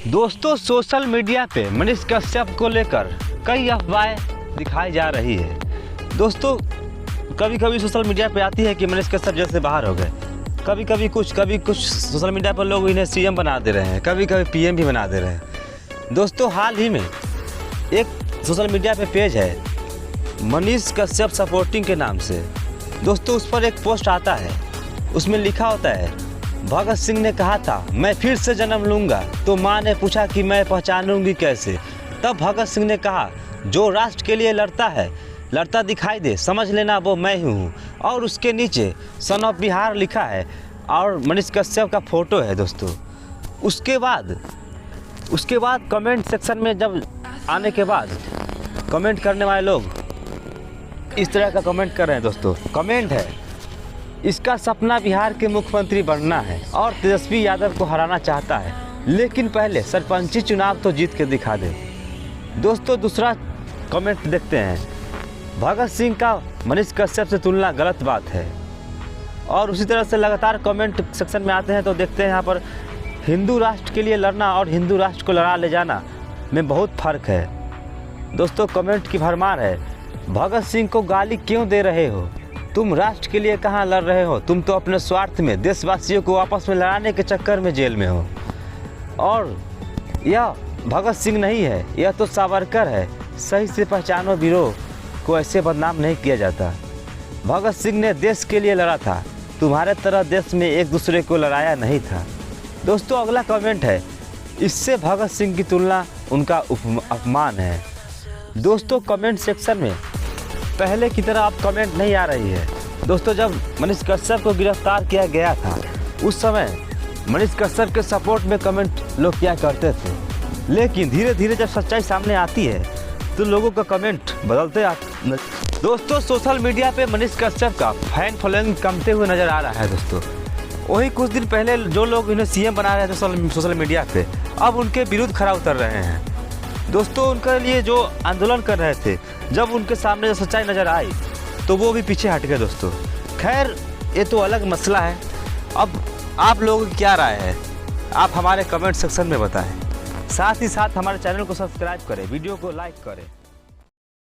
दोस्तों, social media पे मनीष कश्यप को लेकर कई अफवाहें दिखाई जा रही है। दोस्तों, कभी कभी सोशल मीडिया पे आती है कि मनीष कश्यप जैसे बाहर हो गए, कभी कुछ सोशल मीडिया पर लोग इन्हें सीएम बना दे रहे हैं, कभी पीएम भी बना दे रहे हैं। दोस्तों, हाल ही में एक सोशल मीडिया पे पेज है मनीष कश्यप सपोर्टिंग के नाम से। दोस्तों, उस पर एक पोस्ट आता है, उसमें लिखा होता है, भगत सिंह ने कहा था मैं फिर से जन्म लूँगा, तो माँ ने पूछा कि मैं पहचानूंगी कैसे। तब भगत सिंह ने कहा, जो राष्ट्र के लिए लड़ता है, लड़ता दिखाई दे, समझ लेना वो मैं ही हूँ। और उसके नीचे सन ऑफ बिहार लिखा है और मनीष कश्यप का फोटो है। दोस्तों, उसके बाद कमेंट सेक्शन में जब आने के बाद कमेंट करने वाले लोग इस तरह का कमेंट कर रहे हैं। दोस्तों, कमेंट है, इसका सपना बिहार के मुख्यमंत्री बनना है और तेजस्वी यादव को हराना चाहता है, लेकिन पहले सरपंची चुनाव तो जीत के दिखा दे। दोस्तों, दूसरा कमेंट देखते हैं, भगत सिंह का मनीष कश्यप से तुलना गलत बात है। और उसी तरह से लगातार कमेंट सेक्शन में आते हैं तो देखते हैं यहाँ पर, हिंदू राष्ट्र के लिए लड़ना और हिंदू राष्ट्र को लड़ा ले जाना में बहुत फ़र्क है। दोस्तों, कमेंट की भरमार है, भगत सिंह को गाली क्यों दे रहे हो, तुम राष्ट्र के लिए कहाँ लड़ रहे हो, तुम तो अपने स्वार्थ में देशवासियों को आपस में लड़ाने के चक्कर में जेल में हो। और यह भगत सिंह नहीं है, यह तो सावरकर है, सही से पहचानो वीरों को, ऐसे बदनाम नहीं किया जाता। भगत सिंह ने देश के लिए लड़ा था, तुम्हारे तरह देश में एक दूसरे को लड़ाया नहीं था। दोस्तों, अगला कमेंट है, इससे भगत सिंह की तुलना उनका अपमान है। दोस्तों, कमेंट सेक्शन में पहले की तरह अब कमेंट नहीं आ रही है। दोस्तों, जब मनीष कश्यप को गिरफ्तार किया गया था, उस समय मनीष कश्यप के सपोर्ट में कमेंट लोग किया करते थे, लेकिन धीरे धीरे जब सच्चाई सामने आती है तो लोगों का कमेंट बदलते आते। दोस्तों, सोशल मीडिया पे मनीष कश्यप का फैन फॉलोइंग कमते हुए नजर आ रहा है। दोस्तों, वही कुछ दिन पहले जो लोग इन्हें सीएम बना रहे थे सोशल मीडिया पे, अब उनके विरुद्ध खड़ा उतर रहे हैं। दोस्तों, उनके लिए जो आंदोलन कर रहे थे, जब उनके सामने जो सच्चाई नज़र आई तो वो भी पीछे हट गए। दोस्तों, खैर, ये तो अलग मसला है। अब आप लोगों की क्या राय है, आप हमारे कमेंट सेक्शन में बताएं। साथ ही साथ हमारे चैनल को सब्सक्राइब करें, वीडियो को लाइक करें।